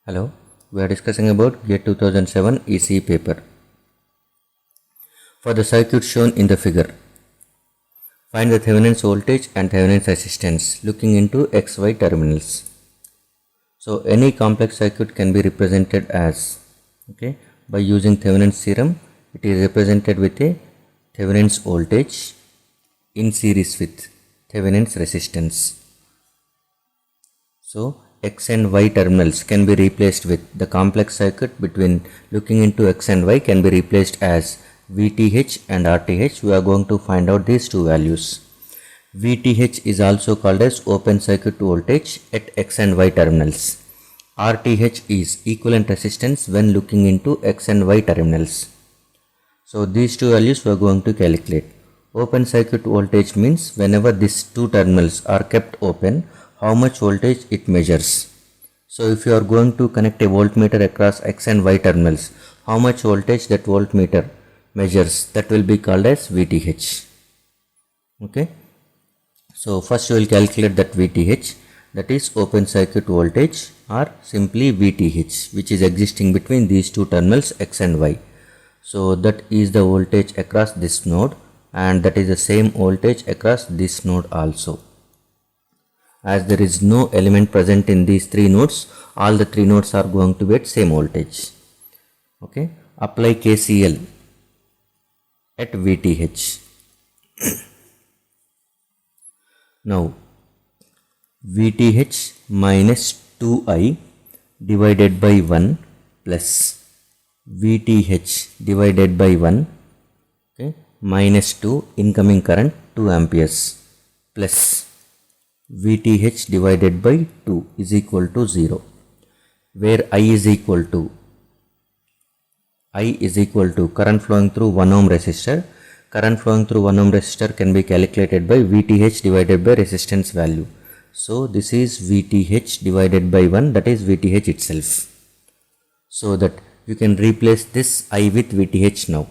Hello, we are discussing about GATE 2007 ECE paper. For the circuit shown in the figure, find the Thevenin's voltage and Thevenin's resistance looking into XY terminals. So any complex circuit can be represented as, by using Thevenin's theorem, it is represented with a Thevenin's voltage in series with Thevenin's resistance. So X and Y terminals can be replaced with the complex circuit between looking into X and Y can be replaced as VTH and RTH. We are going to find out these two values. VTH is also called as open circuit voltage at X and Y terminals. RTH is equivalent resistance when looking into X and Y terminals. So these two values we are going to calculate. Open circuit voltage means whenever these two terminals are kept open, how much voltage it measures. So if you are going to connect a voltmeter across X and Y terminals, how much voltage that voltmeter measures, that will be called as VTH. So first you will calculate that VTH, that is open circuit voltage, or simply VTH, which is existing between these two terminals X and Y. So that is the voltage across this node, and that is the same voltage across this node also. As there is no element present in these three nodes, all the three nodes are going to be at same voltage. Apply KCL at VTH. Now VTH minus 2I divided by 1 plus VTH divided by 1 minus 2 incoming current 2 amperes plus VTH divided by 2 is equal to 0, where I is equal to current flowing through 1 ohm resistor. Current flowing through 1 ohm resistor can be calculated by VTH divided by resistance value. So this is VTH divided by 1, that is VTH itself. So that you can replace this I with VTH now.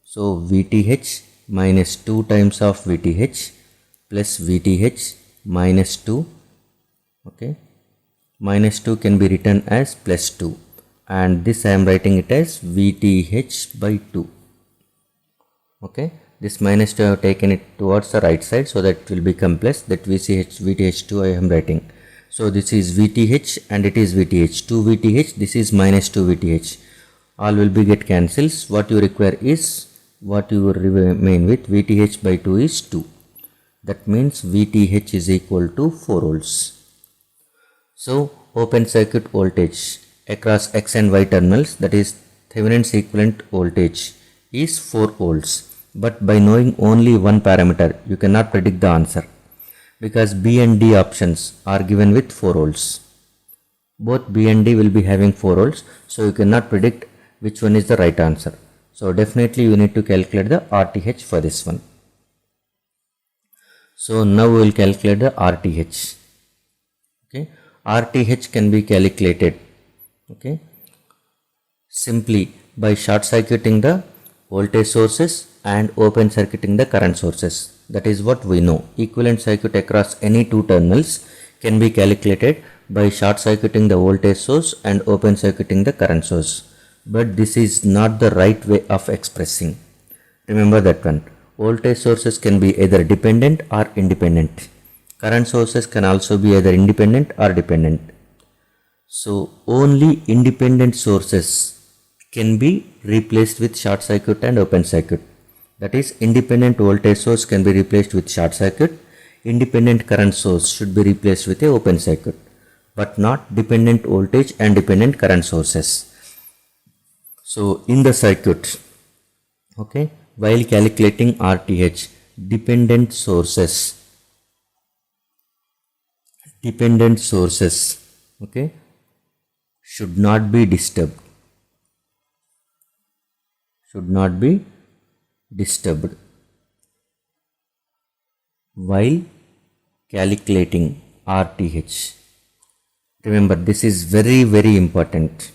So VTH minus 2 times of VTH plus VTH minus 2, minus 2 can be written as plus 2, and this I am writing it as VTH by 2. This minus 2 I have taken it towards the right side so that it will become plus, that VTH2 I am writing. So this is VTH and it is VTH, 2 VTH, this is minus 2 VTH. All will be get cancels. What you require is, what you will remain with, VTH by 2 is 2. That means VTH is equal to 4 volts. So open circuit voltage across X and Y terminals, that is Thevenin's equivalent voltage, is 4 volts. But by knowing only one parameter, you cannot predict the answer, because B and D options are given with 4 volts. Both B and D will be having 4 volts, so you cannot predict which one is the right answer. So definitely you need to calculate the RTH for this one. So now we will calculate the RTH. RTH can be calculated simply by short circuiting the voltage sources and open circuiting the current sources. That is what we know. Equivalent circuit across any two terminals can be calculated by short circuiting the voltage source and open circuiting the current source. But this is not the right way of expressing. Remember that one. Voltage sources can be either dependent or independent. Current sources can also be either independent or dependent. So only independent sources can be replaced with short circuit and open circuit. That is, independent voltage source can be replaced with short circuit. Independent current source should be replaced with a open circuit, but not dependent voltage and dependent current sources. So in the circuit, while calculating RTH, dependent sources should not be disturbed. While calculating RTH. Remember, this is very, very important.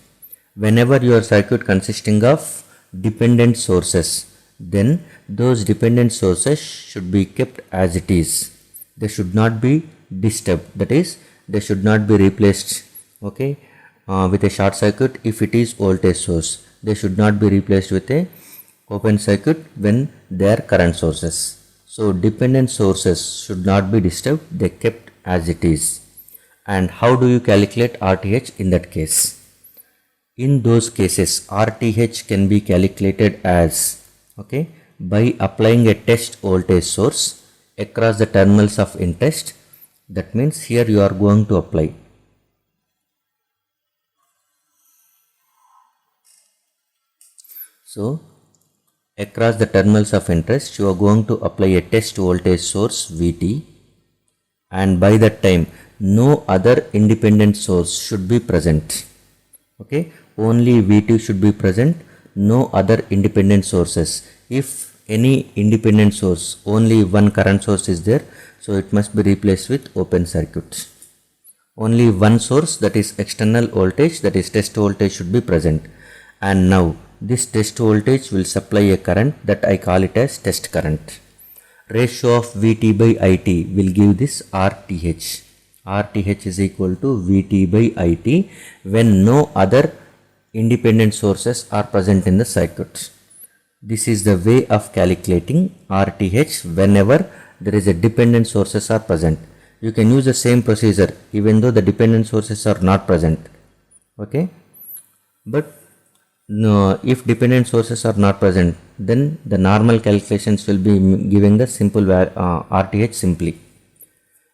Whenever your circuit consisting of dependent sources, then those dependent sources should be kept as it is. They should not be disturbed, that is, they should not be replaced with a short circuit if it is voltage source. They should not be replaced with a open circuit when they are current sources. So dependent sources should not be disturbed, they kept as it is. And how do you calculate RTH in that case? In those cases, RTH can be calculated as, by applying a test voltage source across the terminals of interest. That means here you are going to apply. So across the terminals of interest, you are going to apply a test voltage source VT, and by that time no other independent source should be present. Only VT should be present, no other independent sources. If any independent source, only one current source is there, so it must be replaced with open circuit. Only one source, that is external voltage, that is test voltage, should be present. And now this test voltage will supply a current that I call it as test current. Ratio of VT by IT will give this RTH. RTH is equal to VT by IT when no other independent sources are present in the circuit. This is the way of calculating RTH whenever there is a dependent sources are present. You can use the same procedure even though the dependent sources are not present. But no, if dependent sources are not present, then the normal calculations will be giving the simple RTH simply.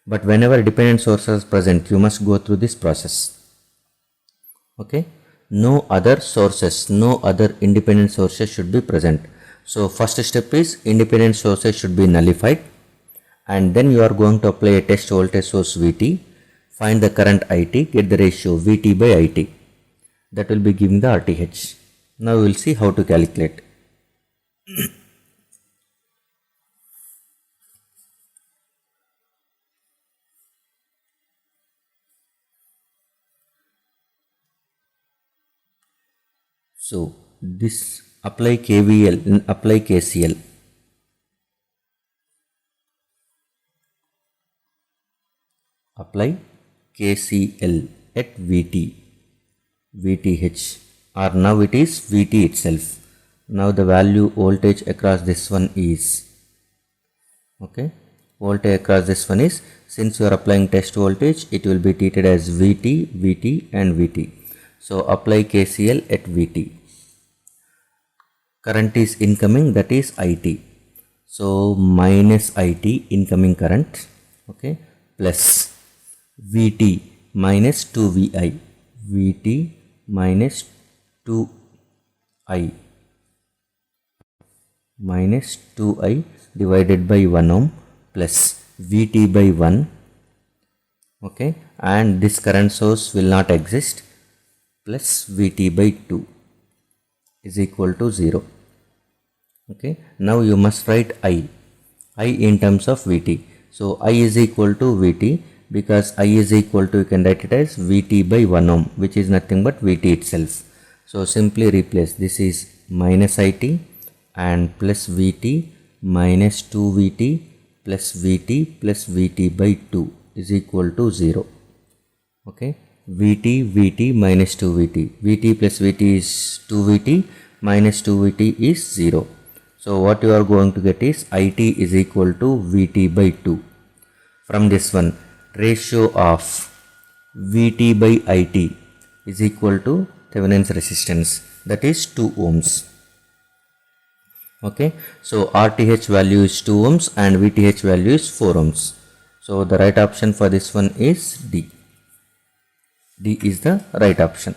But whenever dependent sources are present, you must go through this process. No other sources, no other independent sources should be present. So first step is independent sources should be nullified, and then you are going to apply a test voltage source VT, find the current IT, get the ratio VT by IT. That will be giving the RTH. Now we will see how to calculate. So this apply KVL and apply KCL. Apply KCL at VT, VTH, or now it is VT itself. Now the value voltage across this one is, voltage across this one is, since you are applying test voltage, it will be treated as VT, VT and VT. So apply KCL at VT. Current is incoming, that is IT. So minus IT incoming current, plus VT minus 2VI, VT minus 2I, minus 2I divided by 1 ohm plus VT by 1, and this current source will not exist, plus VT by 2 is equal to 0. Now you must write I in terms of VT. So I is equal to VT, because I is equal to, you can write it as VT by 1 ohm, which is nothing but VT itself. So simply replace, this is minus IT and plus VT minus 2VT plus VT plus VT by 2 is equal to 0. VT minus 2VT, VT plus VT is 2VT, minus 2VT is 0. So what you are going to get is IT is equal to VT by 2. From this one, ratio of VT by IT is equal to Thevenin's resistance, that is 2 ohms. So RTH value is 2 ohms and VTH value is 4 ohms. So the right option for this one is D. D is the right option.